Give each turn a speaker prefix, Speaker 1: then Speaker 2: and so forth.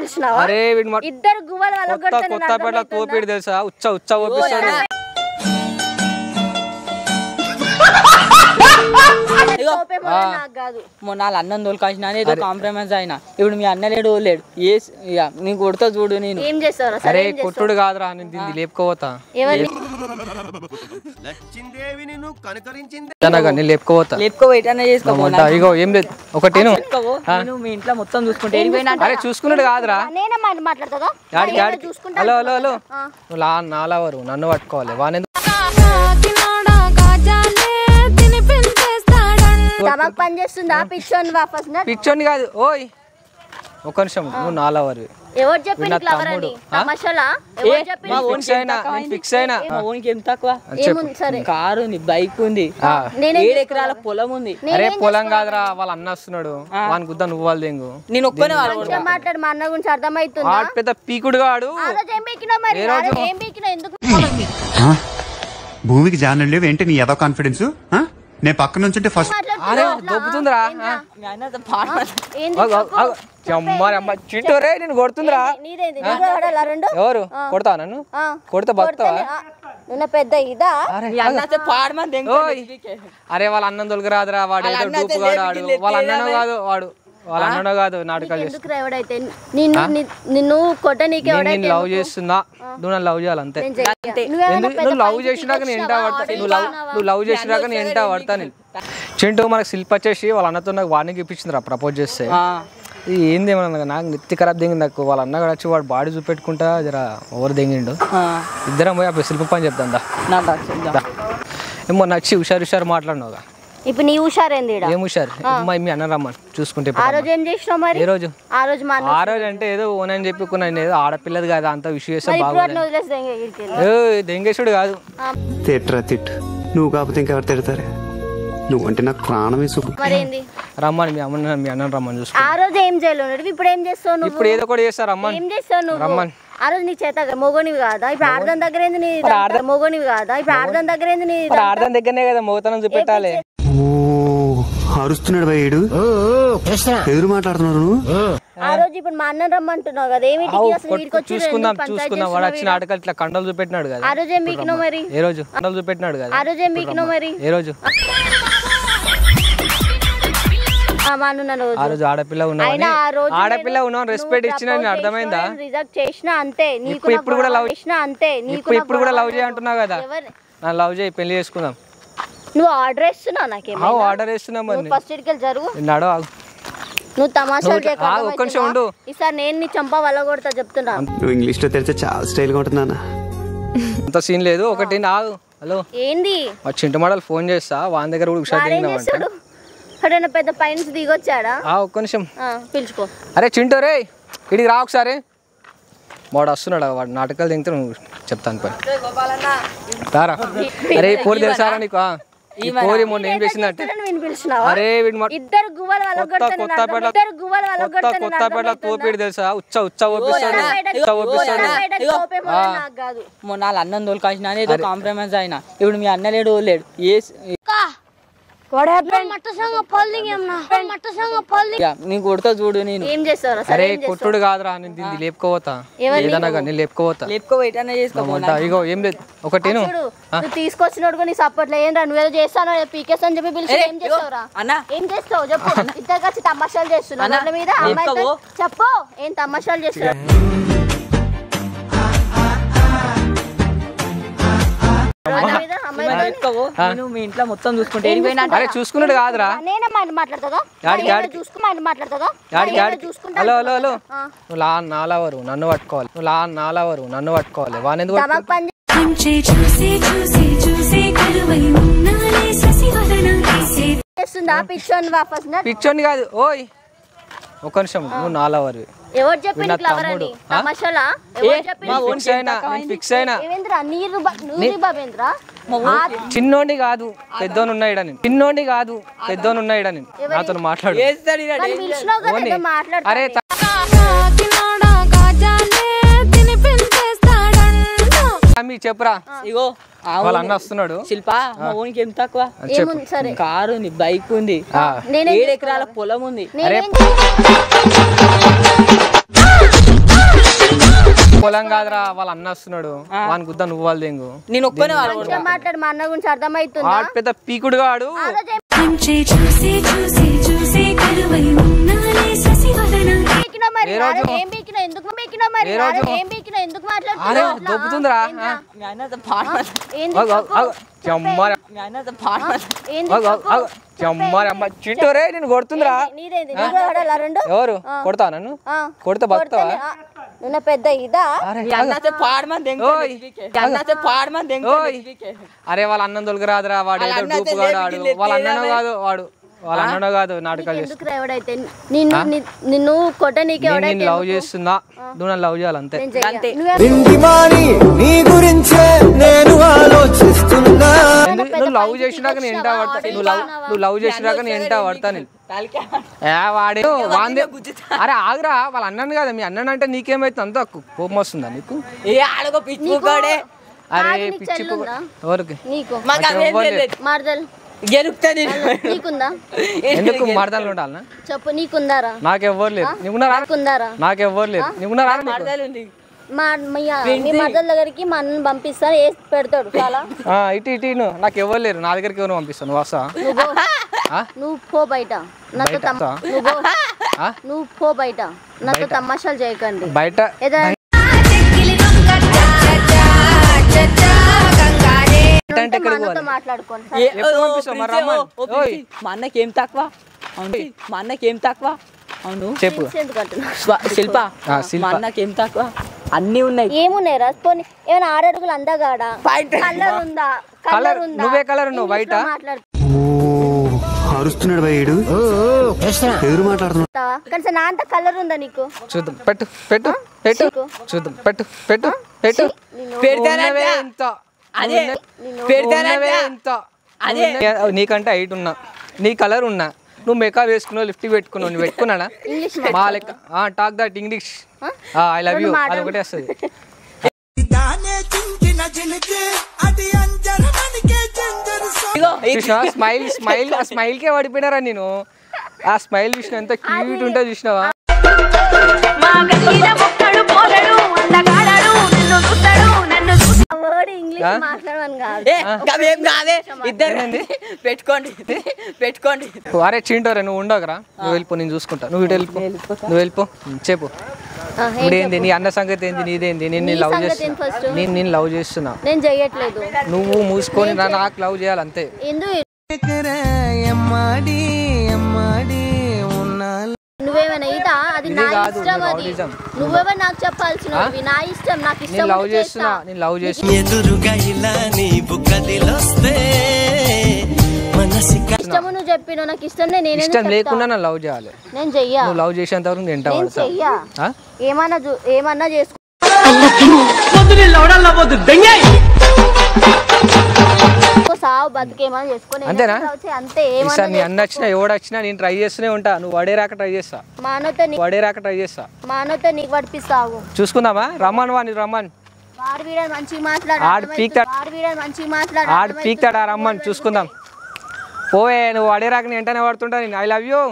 Speaker 1: పిలిచినావా?
Speaker 2: అరే
Speaker 1: ఇద్దరు గువ్వలు వలగొడతాను.
Speaker 2: కొత్తపేట తోపిడి తెలుసా? ఉచ్చ ఓపిస్తాడు.
Speaker 3: మొన్న అన్నం తోలుకాసిన ఏదో కాంప్రమైజ్ అయినా. ఇప్పుడు మీ అన్న లేడు లేడు నీకు కొడతా చూడు. నేను
Speaker 1: ఏం చేస్తావు?
Speaker 2: అరే కొట్టుడు కాదురా, నేను దీన్ని లేపుకోపోతా.
Speaker 3: లేపుకోపోయినా చేసుకో.
Speaker 2: ఇగో ఏం లేదు, ఒకటి
Speaker 3: మీ ఇంట్లో మొత్తం చూసుకుంటే.
Speaker 2: అరే చూసుకున్నాడు కాదురా.
Speaker 1: మాట్లాడతా.
Speaker 2: హలో హలో హలో, నాలవరు నన్ను పట్టుకోవాలి. వాని
Speaker 1: పని చేస్తుందా?
Speaker 2: పిచ్చోని కాదు. ఓయ్ ఒక నిమిషం, నువ్వు నాలవరు.
Speaker 1: ఎవరు చెప్పిండు
Speaker 2: ఫిక్స్ అయినా.
Speaker 3: కారు ఉంది, బైక్ ఉంది, 7 ఎకరాల పొలం ఉంది.
Speaker 2: అరే పొలం కాదురా, వాళ్ళ అన్న వస్తున్నాడు. వాని గుద్దా నువ్వు వాళ్ళు దెంగు.
Speaker 3: నేను ఒక్కనే
Speaker 1: మాట్లాడు. మా అన్న గురించి అర్థమవుతుందా?
Speaker 2: పెద్ద పీకుడు గాడు.
Speaker 4: భూమికి జానలు ఏంటి నీ ఏదో కాన్ఫిడెన్స్? నేను పక్క నుంచి ఫస్ట్
Speaker 2: దొబ్బుతుందిరా. చింటూ రే, నేను కొడుతుందిరా. ఎవరు కొడతా? నన్ను కొడితే బతుకుతావా?
Speaker 1: పెద్ద ఇదా?
Speaker 2: అరే వాళ్ళ అన్నం తొలగరాదురా. వాడు ఏదో డూపు గాడు. వాళ్ళ అన్ననో కాదు వాడు, వాళ్ళ అన్ననో కాదు. నాటకాలు
Speaker 1: నిన్ను కొట్టనీకే
Speaker 2: నేను లవ్ చేస్తున్నా, నువ్వు నన్ను లవ్ చేయాలి అంతే. నువ్వు లవ్ చేసినాక నేను ఎంట పడతా. నువ్వు లవ్ చేసినాక నేను ఎంట పడతా. నేను చింటూ మనకు శిల్ప వచ్చేసి వాళ్ళ అన్నతో నాకు వార్నింగ్ ఇప్పించింది రా ప్రపోజ్ చేస్తే. ఏంది ఏమన్నా నాకు నెత్తి ఖరాబ్ దిగింది. నాకు వాళ్ళ అన్న కూడా వచ్చి వాడు బాడీ చూపెట్టుకుంటా జర ఓవర్ దిగిండు. ఇద్దరం పోయి అప్పుడు శిల్ప పని చెప్తాం. ఏమో నచ్చి హుషారు మాట్లాడినావుగా.
Speaker 1: ఇప్పుడు నీ హుషారేంది?
Speaker 2: ఏం హుషారు? మీ అన్న రమ్మని చూసుకుంటే.
Speaker 1: ఆ రోజు ఏం చేసినావు మరి?
Speaker 2: ఏ రోజు? ఆ రోజు అంటే ఏదో ఓనని చెప్పుకున్నాను. ఏదో ఆడపిల్లది కదా, అంత విషయం దెంగేశుడు కాదు.
Speaker 4: తిట్టు నువ్వు కాకపోతే ఇంకెవరు తిడతారు? నువ్వు అంటే నాకు ప్రాణమే సుఖం.
Speaker 2: రమ్మని మీ అన్న రమ్మని చూసుకో.
Speaker 1: ఆ రోజు ఏం చేయలేదు, ఇప్పుడు ఏం చేస్తావు?
Speaker 2: ఇప్పుడు ఏదో కూడా చేస్తా. రమ్మని.
Speaker 1: ఏం చేస్తావు నువ్వు? రమ్మని. ఆ రోజు నీ చేత మొగోనివి కాదా? ఇప్పుడు ఆర్ధం దగ్గర మొగోనివి కాదా? ఇప్పుడు ఆర్ధం దగ్గర
Speaker 2: ఆర్ధం దగ్గరనే కదా మొగతనం చూపెట్టాలి.
Speaker 4: అరుస్తున్నాడు భయ్యుడు, ఎదురు మాట్లాడుతున్నాడు.
Speaker 1: ఆ రోజు ఇప్పుడు మా అన్న రమ్మంటున్నావు కదా,
Speaker 2: చూసుకుందాం. వాడు వచ్చిన ఆటకాలు ఇట్లా కండలు చూపెట్టినాడు కదా.
Speaker 1: ఆ రోజు ఏం మీకినావు మరి?
Speaker 2: ఏ రోజు కండలు చూపెట్టినాడు కదా.
Speaker 1: ఆ రోజు ఏం మీకినావు మరి?
Speaker 2: ఏ రోజు? ఆ రోజు ఆడపిల్ల ఉన్నావు రెస్పెక్ట్ ఇచ్చిన అర్థమైందా?
Speaker 1: రిజెక్ట్ చేసినా అంతే.
Speaker 2: ఇప్పుడు కూడా లవ్ చేసినా అంతే. ఇప్పుడు కూడా లవ్ చేయంటున్నావు కదా. నా లవ్ చేయి, పెళ్లి చేసుకుందాం.
Speaker 1: నువ్వు ఆర్డర్ ఇస్తున్నావు నాకేమో?
Speaker 2: ఆర్డర్ ఇస్తున్నా మరి.
Speaker 1: ఫస్ట్ ఇడికి జరుగు. నువ్వు తమాషా
Speaker 2: ఉండు.
Speaker 1: ఈసారి నేను నీ చంప వల్ల కొడతా చెప్తున్నా.
Speaker 4: నువ్వు ఇంగ్లీష్ లో తెలిస్తే చాలా స్టైల్ గా ఉంటుందా?
Speaker 2: అంత సీన్ లేదు. ఒకటి నాగు. హలో
Speaker 1: ఏంది?
Speaker 2: చింటు మోడల్ ఫోన్ చేస్తా, వాని దగ్గర కూడా
Speaker 1: హుషారు పెద్ద పైన దిగొచ్చాడా?
Speaker 2: ఒక్క నిమిషం
Speaker 1: పిలుచుకో.
Speaker 2: అరే చింటూ రే, ఇడికి రా ఒకసారి. వాడు వస్తున్నాడు, వాడు నాటకాలు దిగితే నువ్వు చెప్తాను పని రారా. అరే పోరు తెలుసారా నీకు? పోరి మొన్న ఏం చేసిందంటే, అరే కొత్తపేట తోపిడి తెలుసా? ఉచ్చ ఓపిస్తాడు.
Speaker 3: మొన్న అన్నం తోలుకాసిన ఏదో కాంప్రమైజ్ అయినా. ఇప్పుడు మీ అన్న లేడు లేడు. నీకు కొడతా చూడు. నేను
Speaker 1: ఏం చేస్తావు?
Speaker 2: అరే కొట్టుడు కాదురా, నేను దీన్ని లేపుకోపోతా. నేను
Speaker 3: లేపుకోపోయినా చేసుకో.
Speaker 2: ఇగో ఏం లేదు, ఒకటి
Speaker 1: తీసుకొచ్చినోడు నీ సపోర్ట్ ఏం రా? నువ్వేదో చేస్తాను పీకేస్ అని చెప్పి పిలిచి ఏం చేస్తావురా? ఏం చేస్తావు చెప్పు. ఇద్దరు కలిసి తమాషాలు చేస్తున్నావు మీద. చెప్పు, ఏం తమాషాలు చేస్తున్నావు?
Speaker 3: మీ ఇంట్లో మొత్తం చూసుకుంటే.
Speaker 2: అరే చూసుకున్నాడు కాదురా. హలో హలో హలో, నువ్వు నాలవరు నన్ను పట్టుకోవాలి. నన్ను పట్టుకోవాలి. వాని ఎందుకు పిచ్చోని కాదు. ఓయ్ ఒక నిమిషం, నువ్వు నాలవరు.
Speaker 1: ఎవరు చెప్పిండు?
Speaker 2: ఫిక్స్ అయినా. చిన్నోడి కాదు పెద్దోనున్నాయిడని. నాతో మాట్లాడు. అరే చెప్పురా.
Speaker 3: ఇగో
Speaker 2: వాళ్ళ అన్న వస్తున్నాడు.
Speaker 3: శిల్ప మా ఓనికి ఏం తక్కువ? కారు ఉంది, బైక్ ఉంది, 7 ఎకరాల పొలం ఉంది.
Speaker 2: పొలం కాదురా వాళ్ళ అన్న వస్తున్నాడు వాని గుద్ద నువ్వు వాళ్ళు దెంగు
Speaker 3: నేను ఒక్కనే
Speaker 1: మాట్లాడు మా అన్న గురించి అర్థమవుతుందా
Speaker 2: ఆడు పెద్ద పీకుడుగా ఆడు అరే దొబ్బుతుందిరా చింటోరే నేను కొడుతుందిరా ఎవరు కొడతా నన్ను కొడితే బతావా
Speaker 1: పెద్ద ఇదా
Speaker 2: అరే వాళ్ళ అన్నం దొలకరాదురా వాడు ఏదో డూపుగాడు ఆడు వాళ్ళ అన్ననో కాదు వాడు వాళ్ళ అన్ననో కాదు నాటకాలు
Speaker 1: ఎవడైతే నిన్ను కొట్టనీకి
Speaker 2: నేను లవ్ చేస్తున్నా నువ్వు నన్ను లవ్ చేయాలి అంతే నువ్వు లవ్ చేసినాక నేను ఎంట పడతా నువ్వు లవ్ చేసినాక నేను ఎంట పడతా నేను వాడే వాందే అరే ఆగురా వాళ్ళ అన్నను కదా మీ అన్నను అంటే నీకేమైతే అంత కోపం వస్తుందా నీకు అరే పిచ్చి ఎవరికి ఎందుకు మరదలు ఉండాలనా
Speaker 1: చెప్పు నీకుందారా
Speaker 2: నాకెవ్వరు లేదు నీకున్నారా నాకెవ్వరు లేదు నీకున్నారా
Speaker 1: మీ మరదల దగ్గరికి మా అన్నను పంపిస్తాను వేసి పెడతాడు చాలా
Speaker 2: ఇటు ఇటు నాకు ఎవరు లేరు నా దగ్గరికి ఎవరు పంపిస్తాను నువ్వు వస్తా
Speaker 1: నువ్వు పో బయట నువ్వు పో బయట నాతో తమాషాలు చేయకండి
Speaker 2: బయట
Speaker 3: మా అన్నకేం తక్కువ మా అన్నకేం తక్కువ అవును
Speaker 2: చెప్పు
Speaker 3: శిల్ప మా అన్నకేం తక్కువ అన్ని ఉన్నాయి
Speaker 1: ఏమున్నాయి రా పోనీ ఏమైనా 6 అడుగులు అందగాడా కలర్ ఉందా
Speaker 2: కలర్ నువ్వే కలర్ నువ్వు బయట
Speaker 4: అరుస్తున్నాడు భయ్యుడు ఎదురు మాట్లాడుతున్నాడు
Speaker 1: కనీసం నా అంత కలర్ ఉందా నీకు
Speaker 2: చూద్దాం పెట్టు పెట్టు పెట్టు చూద్దాం పెట్టు పెట్టు పెట్టు పెడతానవే ఎంత పెడతానవే ఎంత నీకంటే హైట్ ఉన్నా నీ కలర్ ఉన్నా నువ్వు మేకప్ వేసుకున్నావు లిఫ్ట్ పెట్టుకున్నావు నువ్వు పెట్టుకున్నానా మా లెక్క talk that English I love you అది ఒకటే వస్తుంది స్మైల్ స్మైల్ ఆ స్మైల్ కే పడిపోయినారా నేను ఆ స్మైల్ చూసిన ఎంత క్యూట్ ఉంటే చూసినావా
Speaker 3: పెట్టుకోండి
Speaker 2: అరే చింటోరే నువ్వు ఉండవురా నువ్వు వెళ్ళిపో నేను చూసుకుంటా నువ్వు ఇటు వెళ్ళిపో నువ్వు వెళ్ళిపో చెప్పు ఇప్పుడు ఏంది నీ అన్న సంగతి ఏంది నీదేంది నేను లవ్ చేస్తున్నా నేను లవ్ చేస్తున్నా
Speaker 1: నేను చెయ్యట్లేదు
Speaker 2: నువ్వు మూసుకొని నాకు లవ్ చేయాలి అంతే
Speaker 1: నువ్వేమైనా ఇదా అది నా ఇష్టం అది నువ్వేమో నాకు చెప్పాల్సిన నా ఇష్టం నాకు ఇష్టం
Speaker 2: లవ్ చేస్తున్నా నేను లవ్ చేస్తున్నా
Speaker 1: ఇష్టము నువ్వు చెప్పిన నాకు ఇష్టం నేను
Speaker 2: ఇష్టం లేకుండా నా లవ్ చేయాలి
Speaker 1: నేను చెయ్యా
Speaker 2: నువ్వు లవ్ చేసేంత వరకు నేను
Speaker 1: చెయ్యా ఏమన్నా చేసుకో సావు బతికేమని చేసుకొని
Speaker 2: అంతేనా
Speaker 1: అంతే
Speaker 2: నీ అన్న వచ్చినా ఎవడు వచ్చినా నేను ట్రై చేస్తూనే ఉంటా నువ్వు వడే రాక ట్రై చేస్తా వడే రాక ట్రై చేస్తా
Speaker 1: మానవతో నీకు పడిపిస్తావు
Speaker 2: చూసుకుందామా రమ్మన్ వా నీ రమ్మన్
Speaker 1: ఆడు
Speaker 2: పీక్తాడా రమ్మన్ చూసుకుందాం పోవే నువ్వు వడే రాక నేను వెంటనే పడుతుంటా నేను ఐ లవ్ యూ